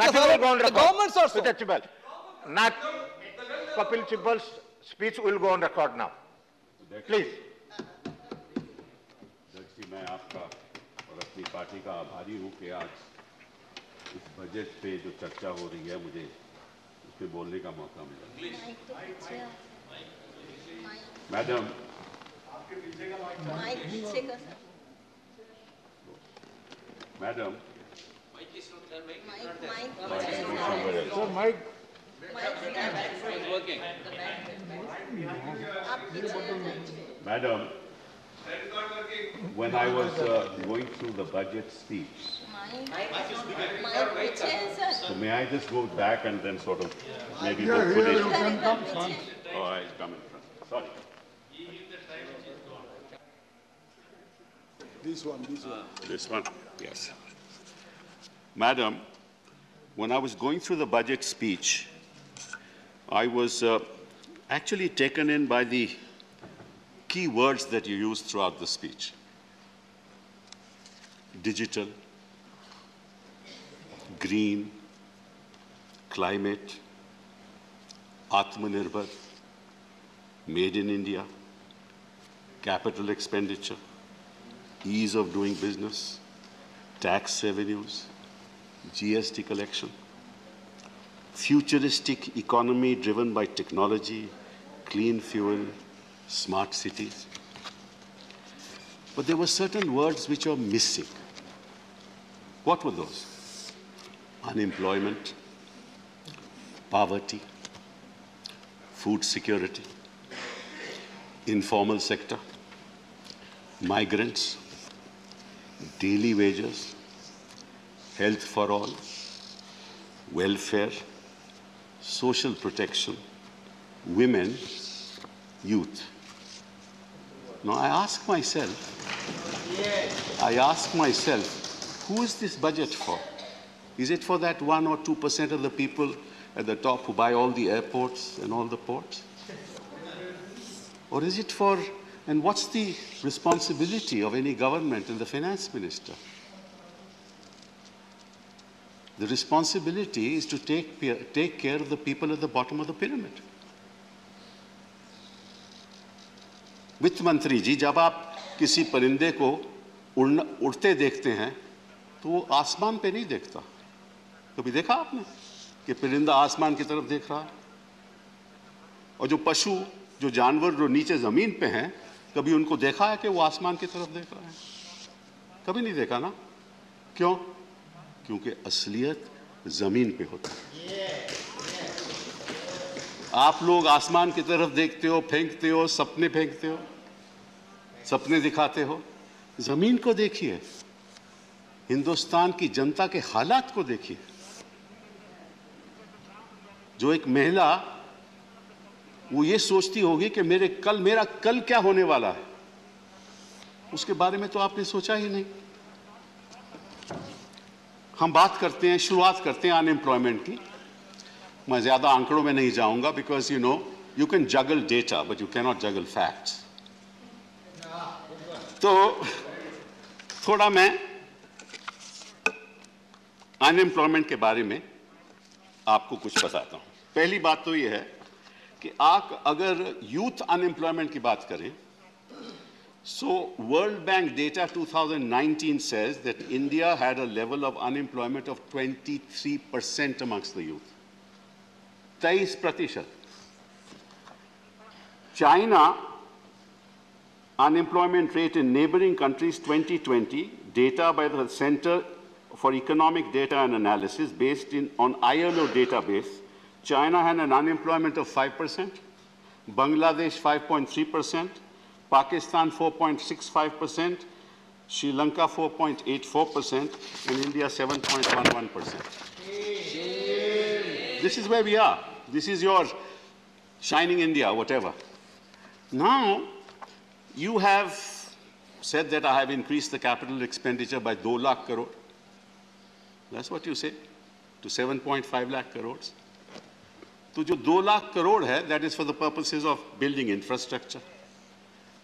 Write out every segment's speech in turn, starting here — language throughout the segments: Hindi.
Nothing will go on record. The governments also. Mr. Sibal, not Kapil Sibal's speech will go on record now. Please. मैं आपका और अपनी पार्टी का आभारी हूँ कि आज इस बजट पे जो चर्चा हो रही है मुझे उस पे बोलने का मौका मिला। Madam, madam, Madam, when I was going through the budget speech, so may I just go back and then sort of maybe hopefully... you can come, son. Oh, I'll come in front. Sorry. This one. This one? Yes. Madam, when I was going through the budget speech, I was actually taken in by the key words that you used throughout the speech. Digital, green, climate, Atmanirbhar, made in India, capital expenditure, ease of doing business, tax revenues, GST collection, futuristic economy driven by technology, clean fuel, smart cities. But there were certain words which are missing. What were those? Unemployment, poverty, food security, informal sector, migrants, daily wages, health for all, welfare, social protection, women, youth. Now I ask myself, who is this budget for? Is it for that 1 or 2% of the people at the top who buy all the airports and all the ports? Or is it for, and what's the responsibility of any government and the finance minister? The responsibility is to take care of the people at the bottom of the pyramid. वित्त मंत्री जी, जब आप किसी परिंदे को उड़ते देखते हैं तो वो आसमान पे नहीं देखता। कभी देखा आपने कि परिंदा आसमान की तरफ देख रहा है? और जो पशु, जो जानवर जो नीचे जमीन पे हैं, कभी उनको देखा है कि वो आसमान की तरफ देख रहा है? कभी नहीं देखा ना? क्यों? क्योंकि असलियत जमीन पे होता है। आप लोग आसमान की तरफ देखते हो, फेंकते हो, सपने फेंकते हो, सपने दिखाते हो। जमीन को देखिए, हिंदुस्तान की जनता के हालात को देखिए। जो एक महिला वो ये सोचती होगी कि मेरा कल क्या होने वाला है, उसके बारे में तो आपने सोचा ही नहीं। हम बात करते हैं, शुरुआत करते हैं अनएम्प्लॉयमेंट की। मैं ज्यादा आंकड़ों में नहीं जाऊंगा because you can juggle data but you cannot juggle facts. तो थोड़ा मैं अनएम्प्लॉयमेंट के बारे में आपको कुछ बताता हूं। पहली बात तो यह है कि आप अगर यूथ अनएम्प्लॉयमेंट की बात करें, so World Bank data 2019 says that India had a level of unemployment of 23% amongst the youth. 23%. China unemployment rate in neighboring countries 2020, data by the Center for Economic Data and Analysis based on ILO database, China had an unemployment of 5%, Bangladesh 5.3%, Pakistan 4.65%, Sri Lanka 4.84%, and India 7.11%. This is where we are. This is your shining India, whatever. Now, you have said that I have increased the capital expenditure by 2 lakh crore. That's what you say, to 7.5 lakh crores. So, जो 2 lakh crore है, that is for the purposes of building infrastructure.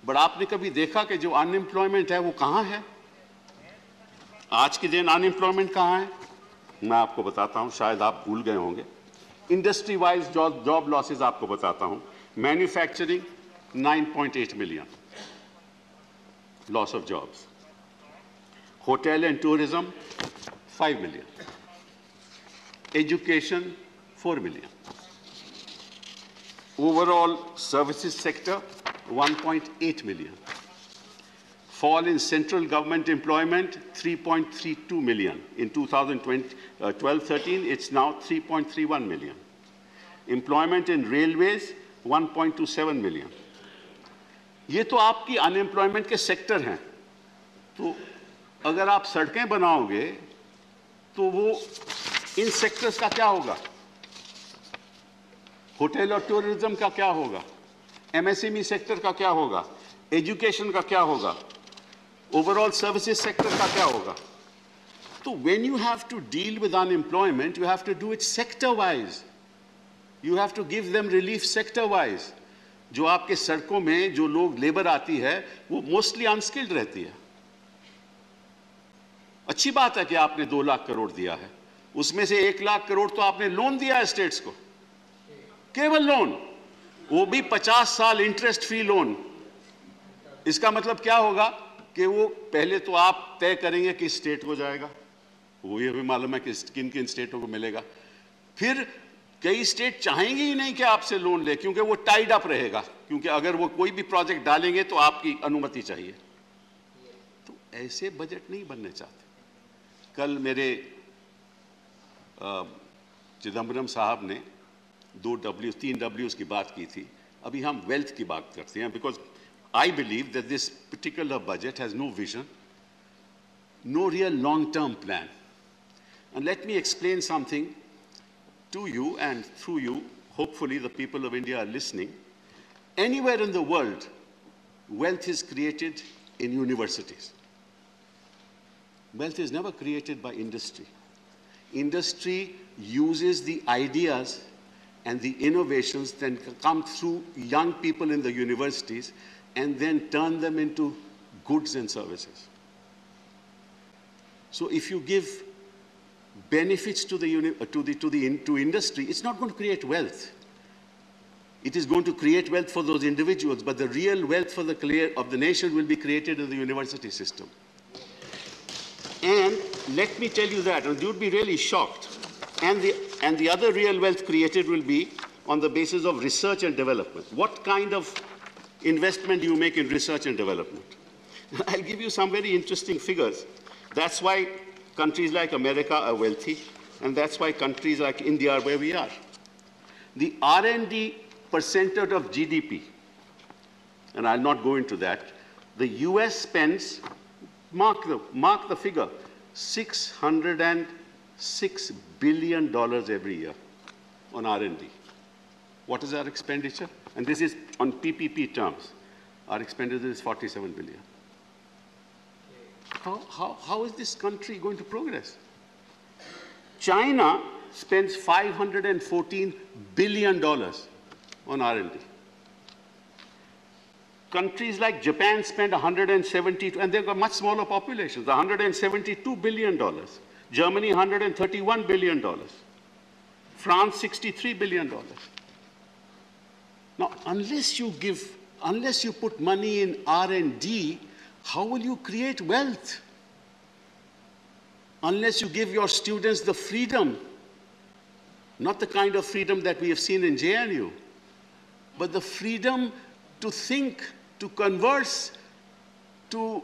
But आपने कभी देखा कि जो अनएम्प्लॉयमेंट है वो कहाँ है? आज के दिन अनएम्प्लॉयमेंट कहाँ है? मैं आपको बताता हूं, शायद आप भूल गए होंगे। इंडस्ट्री वाइज जॉब लॉसेस आपको बताता हूं। Manufacturing 9.8 million loss of jobs. Hotel and tourism 5 million. Education 4 million. Overall services sector 1.8 million. Fall in central government employment 3.32 million. In 2012-13, it's now 3.31 million. Employment in railways 1.27 million. ये तो आपकी अनएम्प्लॉयमेंट के सेक्टर हैं। तो अगर आप सड़कें बनाओगे तो वो इन सेक्टर्स का क्या होगा? होटल और टूरिज्म का क्या होगा? एमएसएमई सेक्टर का क्या होगा? एजुकेशन का क्या होगा? ओवरऑल सर्विसेज सेक्टर का क्या होगा? तो when you have to deal with unemployment, you have to do it sector wise. You have to give them relief sector wise. जो आपके सड़कों में जो लोग लेबर आती है वो मोस्टली अनस्किल्ड रहती है। अच्छी बात है कि आपने 2 लाख करोड़ दिया है, उसमें से 1 लाख करोड़ तो आपने लोन दिया है स्टेट्स को, केवल लोन, वो भी 50 साल इंटरेस्ट फ्री लोन। इसका मतलब क्या होगा कि वो पहले तो आप तय करेंगे कि स्टेट को जाएगा, वो ये भी मालूम है कि किन किन स्टेटों को मिलेगा। फिर कई स्टेट चाहेंगे ही नहीं कि आपसे लोन ले, क्योंकि वो टाइड अप रहेगा, क्योंकि अगर वो कोई भी प्रोजेक्ट डालेंगे तो आपकी अनुमति चाहिए। तो ऐसे बजट नहीं बनने चाहते। कल मेरे चिदम्बरम साहब ने 3 W's की बात की थी। अभी हम वेल्थ की बात करते हैं, because I believe that this particular budget has no vision, no real long-term plan. And let me explain something to you, and through you, hopefully the people of India are listening. Anywhere in the world, wealth is created in universities. Wealth is never created by industry. Industry uses the ideas and the innovations that come through young people in the universities and then turn them into goods and services. So if you give benefits to industry, it's not going to create wealth. It is going to create wealth for those individuals, but the real wealth of the nation will be created in the university system. And let me tell you that, and you'd be really shocked. And the other real wealth created will be on the basis of research and development. What kind of investment do you make in research and development? I'll give you some very interesting figures. That's why countries like America are wealthy, and that's why countries like India are where we are. The R&D percentage of GDP, and I'll not go into that, the US spends, mark the figure, $606 billion every year on R&D. What is our expenditure? And this is on PPP terms. Our expenditure is 47 billion. How is this country going to progress? China spends $514 billion on R&D. Countries like Japan spend 172, and they've got much smaller populations, $172 billion. Germany, $131 billion. France, $63 billion. Now, unless you put money in R&D, how will you create wealth? Unless you give your students the freedom, not the kind of freedom that we have seen in JNU, but the freedom to think, to converse, to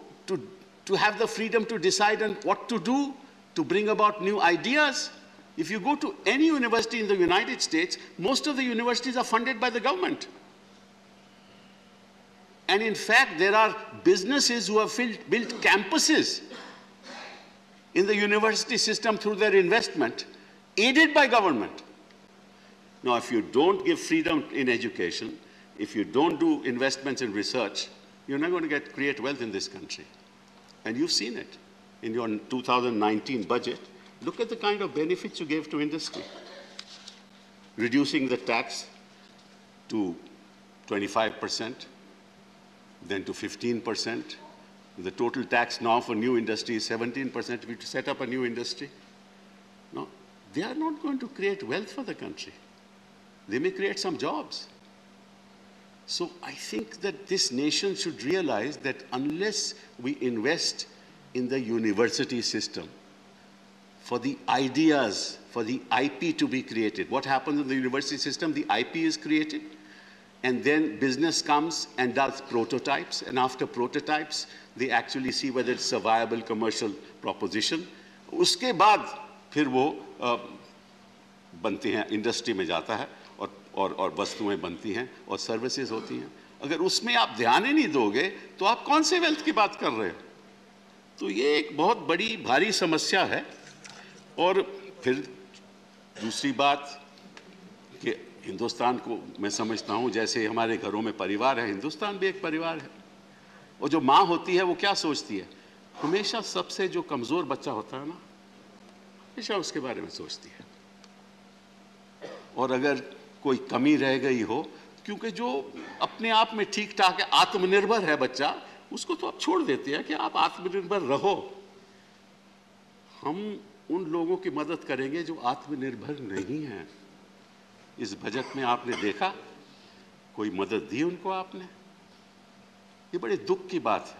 have the freedom to decide on what to do, to bring about new ideas. If you go to any university in the United States, most of the universities are funded by the government. And in fact, there are businesses who have built campuses in the university system through their investment, aided by government. Now, if you don't give freedom in education, if you don't do investments in research, you're not going to create wealth in this country. And you've seen it in your 2019 budget. Look at the kind of benefits you gave to industry. Reducing the tax to 25%, then to 15%. The total tax now for new industry is 17% if you set up a new industry. No? they are not going to create wealth for the country. They may create some jobs. So I think that this nation should realize that unless we invest in the university system for the ideas, for the IP to be created, what happens in the university system? The IP is created, and then business comes and does prototypes, and after prototypes, they actually see whether it's a viable commercial proposition. उसके बाद फिर वो बनती हैं, इंडस्ट्री में जाता है और वस्तुएं बनती हैं और सर्विसेज होती हैं। अगर उसमें आप ध्यान ही नहीं दोगे तो आप कौन से वेल्थ की बात कर रहे हो? तो ये एक बहुत बड़ी भारी समस्या है। और फिर दूसरी बात कि हिंदुस्तान को मैं समझता हूँ जैसे हमारे घरों में परिवार है, हिंदुस्तान भी एक परिवार है। और जो माँ होती है वो क्या सोचती है? हमेशा सबसे जो कमज़ोर बच्चा होता है ना, हमेशा उसके बारे में सोचती है। और अगर कोई कमी रह गई हो, क्योंकि जो अपने आप में ठीक ठाक है, आत्मनिर्भर है बच्चा, उसको तो आप छोड़ देते हैं कि आप आत्मनिर्भर रहो। हम उन लोगों की मदद करेंगे जो आत्मनिर्भर नहीं हैं। इस बजट में आपने देखा कोई मदद दी उनको आपने? ये बड़े दुख की बात है।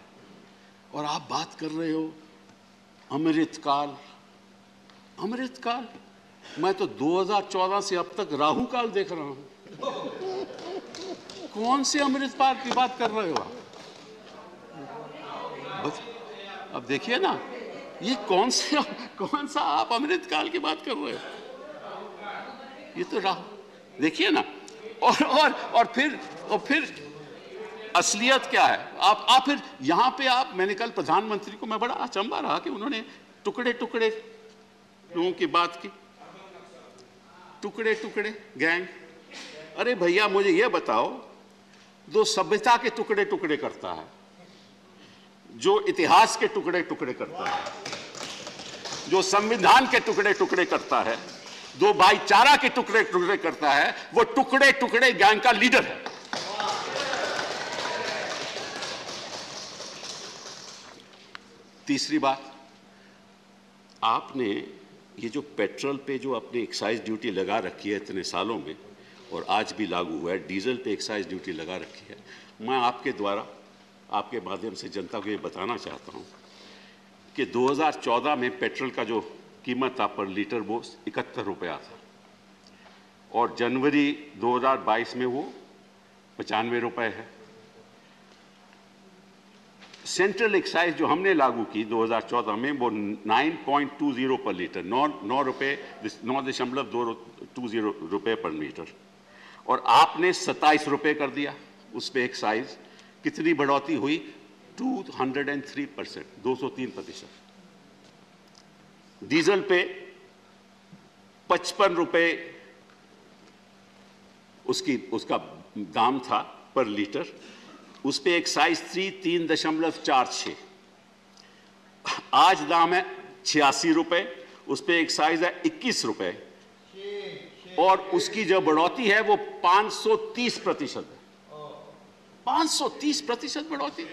और आप बात कर रहे हो अमृतकाल। अमृतकाल, मैं तो 2014 से अब तक राहु काल देख रहा हूं। कौन से अमृतपाल की बात कर रहे हो आप? बस अब देखिए ना, ये कौन सा आप अमृतकाल की बात कर रहे हो? ये तो राहु, देखिए ना। और फिर असलियत क्या है? आप फिर यहां पे मैंने कल प्रधानमंत्री को मैं बड़ा अचंभा रहा कि उन्होंने टुकड़े टुकड़े लोगों की बात की। टुकड़े टुकड़े गैंग। अरे भैया मुझे ये बताओ, जो सभ्यता के टुकड़े टुकड़े करता है, जो इतिहास के टुकड़े टुकड़े करता है, जो संविधान के टुकड़े टुकड़े करता है, जो भाईचारा के टुकड़े टुकड़े करता है, वो टुकड़े टुकड़े गैंग का लीडर है। तीसरी बात, आपने ये जो पेट्रोल पे जो अपनी एक्साइज ड्यूटी लगा रखी है इतने सालों में, और आज भी लागू हुआ है, डीजल पे एक्साइज ड्यूटी लगा रखी है। मैं आपके द्वारा, आपके माध्यम से जनता को ये बताना चाहता हूँ कि 2014 में पेट्रोल का जो कीमत था पर लीटर वो 71 रुपया था, और जनवरी 2022 में वो 95 रुपये है। सेंट्रल एक्साइज जो हमने लागू की 2014 में वो 9.20 पर लीटर, 9.20 रुपये पर लीटर, और आपने 27 रुपये कर दिया उस पर एक्साइज। कितनी बढ़ोतरी हुई? 203%, 203%। डीजल पे 55 रुपये उसका दाम था पर लीटर, उस पे एक्साइज थी 3.46। आज दाम है 86 रुपये, उस पे एक्साइज है 21 रुपये, और उसकी जो बढ़ोतरी है वो 530% है। 530% बढ़ोतरी।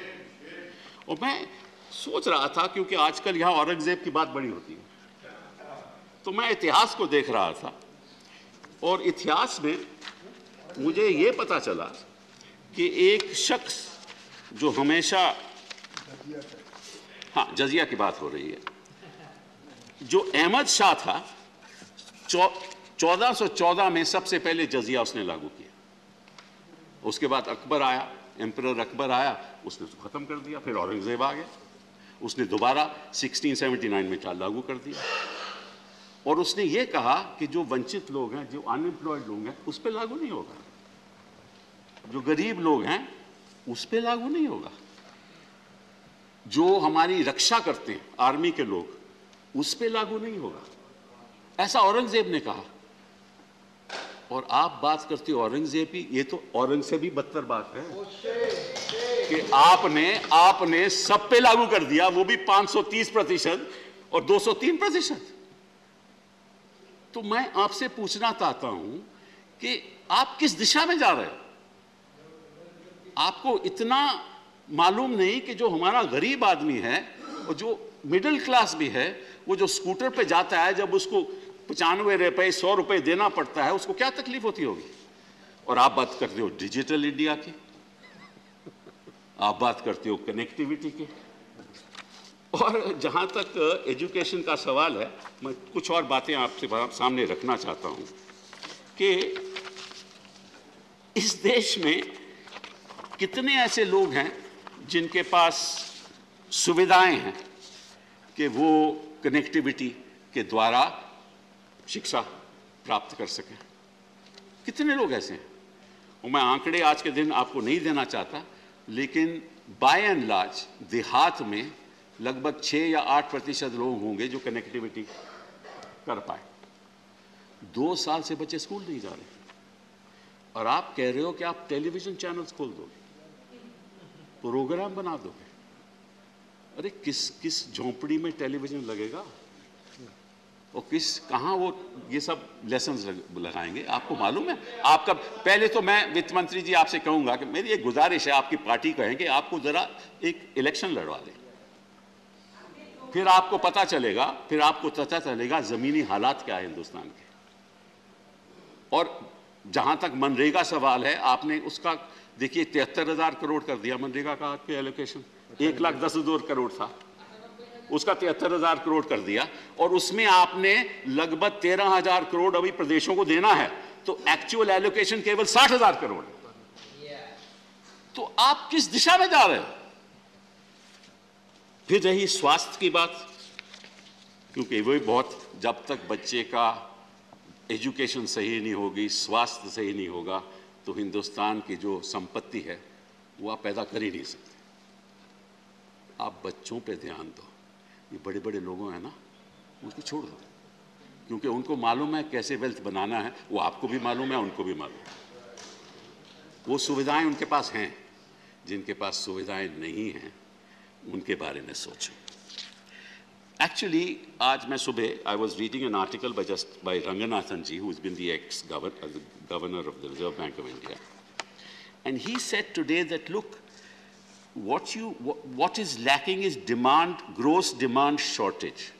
और मैं सोच रहा था, क्योंकि आजकल यहां औरंगजेब की बात बड़ी होती है, तो मैं इतिहास को देख रहा था, और इतिहास में मुझे ये पता चला कि एक शख्स जो हमेशा, हाँ जजिया की बात हो रही है, जो अहमद शाह था, 1414 में सबसे पहले जजिया उसने लागू किया। उसके बाद अकबर आया, एम्परर अकबर आया, उसने उसको खत्म कर दिया। फिर औरंगजेब आ गया, उसने दोबारा 1679 में लागू कर दिया, और उसने ये कहा कि जो वंचित लोग हैं, जो अनएम्प्लॉयड लोग हैं, उस पर लागू नहीं होगा, जो गरीब लोग हैं उस पे लागू नहीं होगा, जो हमारी रक्षा करते हैं आर्मी के लोग, उस पे लागू नहीं होगा। ऐसा औरंगजेब ने कहा। और आप बात करते हो औरंगजेब की, ये तो औरंग से भी बदतर बात है कि आपने सब पे लागू कर दिया, वो भी 530% और 203%। तो मैं आपसे पूछना चाहता हूं कि आप किस दिशा में जा रहे हो? आपको इतना मालूम नहीं कि जो हमारा गरीब आदमी है और जो मिडिल क्लास भी है, वो जो स्कूटर पे जाता है, जब उसको 95 रुपए 100 रुपए देना पड़ता है, उसको क्या तकलीफ होती होगी। और आप बात करते हो डिजिटल इंडिया की, आप बात करते हो कनेक्टिविटी की, और जहां तक एजुकेशन का सवाल है, मैं कुछ और बातें आपसे सामने रखना चाहता हूं कि इस देश में कितने ऐसे लोग हैं जिनके पास सुविधाएं हैं कि वो कनेक्टिविटी के द्वारा शिक्षा प्राप्त कर सकें। कितने लोग ऐसे हैं, और मैं आंकड़े आज के दिन आपको नहीं देना चाहता, लेकिन बाय एंड लार्ज देहात में लगभग 6 या 8% लोग होंगे जो कनेक्टिविटी कर पाए। 2 साल से बच्चे स्कूल नहीं जा रहे, और आप कह रहे हो कि आप टेलीविजन चैनल्स खोल दोगे, प्रोग्राम बना दोगे। अरे किस झोंपड़ी में टेलीविजन लगेगा, और कहां वो ये सब लेसन्स लगाएंगे, आपको मालूम है? आपका पहले तो मैं वित्त मंत्री जी आपसे कहूंगा कि मेरी एक गुजारिश है, आपकी पार्टी कहेंगे आपको जरा एक इलेक्शन लड़वा दें, फिर आपको पता चलेगा जमीनी हालात क्या है हिंदुस्तान के। और जहां तक मनरेगा सवाल है, आपने उसका देखिए 73,000 करोड़ कर दिया मनरेगा का आपके एलोकेशन, 1,10,000 करोड़ था, उसका 73,000 करोड़ कर दिया, और उसमें आपने लगभग 13,000 करोड़ अभी प्रदेशों को देना है, तो एक्चुअल एलोकेशन केवल 60,000 करोड़। तो आप किस दिशा में जा रहे हो? फिर रही स्वास्थ्य की बात, क्योंकि वही बहुत, जब तक बच्चे का एजुकेशन सही नहीं होगी, स्वास्थ्य सही नहीं होगा, तो हिंदुस्तान की जो संपत्ति है वो आप पैदा कर ही नहीं सकते। आप बच्चों पे ध्यान दो, ये बड़े बड़े लोगों हैं ना, उनको छोड़ दो, क्योंकि उनको मालूम है कैसे वेल्थ बनाना है, वो आपको भी मालूम है, उनको भी मालूम है। वो सुविधाएं उनके पास हैं, जिनके पास सुविधाएं नहीं हैं उनके बारे में सोचो। Actually, आज मैं सुबह I was reading an article by Ranganathan ji, who has been the ex-governor of the Reserve Bank of India, and he said today that look, what is lacking is gross demand shortage.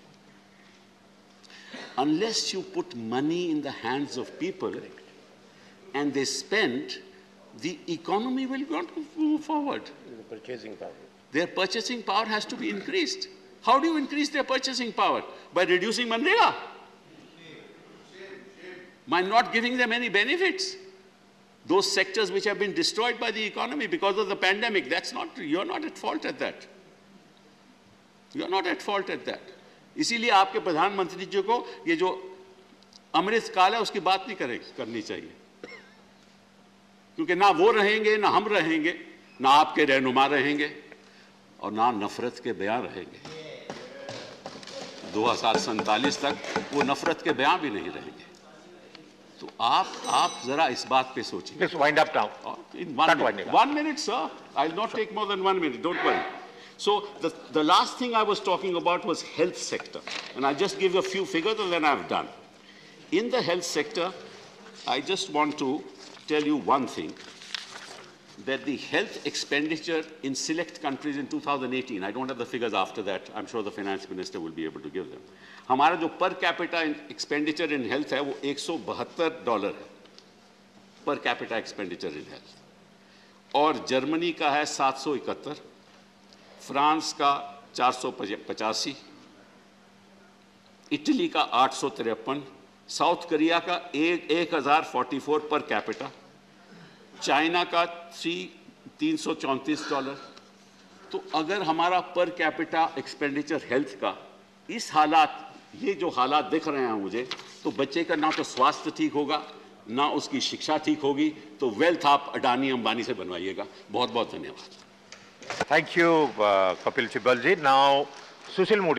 Unless you put money in the hands of people and they spend, the economy will not move forward. The purchasing power. Their purchasing power has to be increased. How do you increase their purchasing power? By reducing Manrega? By not giving them any benefits. Those sectors which have been destroyed by the economy because of the pandemic, you're not at fault at that. You're not at fault at that. इसीलिए आपके प्रधानमंत्री जी को ये जो अमृत काल है उसकी बात नहीं करनी चाहिए, क्योंकि ना वो रहेंगे, ना हम रहेंगे, ना आपके रहनुमा रहेंगे, और ना नफरत के बयान रहेंगे। 2047 तक वो नफरत के बयान भी नहीं रहेंगे। तो आप जरा इस बात पे सोचिए। Let's wind up now. In 1 minute, sir. I'll not take more than 1 minute. Don't worry. So the last thing I was talking about was health sector, and I'll just give you a few figures and then I've done. In the health sector, I just want to tell you one thing, that the health expenditure in select countries in 2018, I don't have the figures after that, I'm sure the finance minister will be able to give them. हमारा जो per capita expenditure in health है वो $172 है, per capita expenditure in health, और जर्मनी का है 771, फ्रांस का 485, इटली का 853, साउथ कोरिया का 1044 पर कैपिटा, चाइना का $334। तो अगर हमारा पर कैपिटा एक्सपेंडिचर हेल्थ का इस हालात, ये जो हालात दिख रहे हैं मुझे, तो बच्चे का ना तो स्वास्थ्य ठीक होगा, ना उसकी शिक्षा ठीक होगी, तो वेल्थ आप अडानी अंबानी से बनवाइएगा। बहुत बहुत धन्यवाद। Thank you, Kapil Sibal ji. Now, Sushil Moody.